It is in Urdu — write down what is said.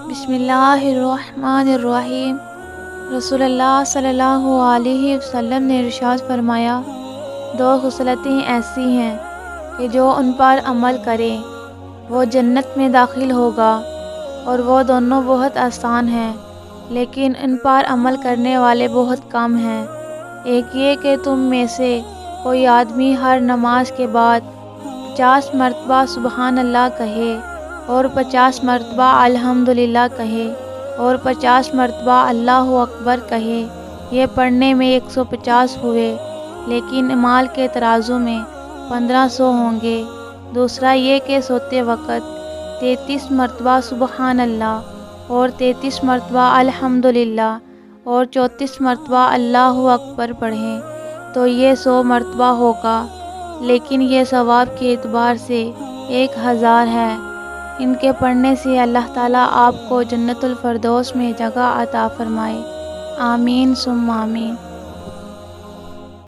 بسم اللہ الرحمن الرحیم۔ رسول اللہ صلی اللہ علیہ وسلم نے ارشاد فرمایا، دو خصلتیں ایسی ہیں کہ جو ان پر عمل کرے وہ جنت میں داخل ہوگا، اور وہ دونوں بہت آسان ہیں لیکن ان پر عمل کرنے والے بہت کم ہیں۔ ایک یہ کہ تم میں سے کوئی آدمی ہر نماز کے بعد 50 مرتبہ سبحان اللہ کہے، اور 50 مرتبہ الحمدللہ کہے، اور 50 مرتبہ اللہ اکبر کہے۔ یہ پڑھنے میں 150 ہوئے لیکن اعمال کے ترازو میں 1500 ہوں گے۔ دوسرا یہ کہ سوتے وقت 33 مرتبہ سبحان اللہ، اور 33 مرتبہ الحمدللہ، اور 34 مرتبہ اللہ اکبر پڑھیں تو یہ 100 مرتبہ ہوگا، لیکن یہ ثواب کے اعتبار سے 1000 ہے۔ ان کے پڑھنے سے اللہ تعالیٰ آپ کو جنت الفردوس میں جگہ عطا فرمائے۔ آمین ثم آمین۔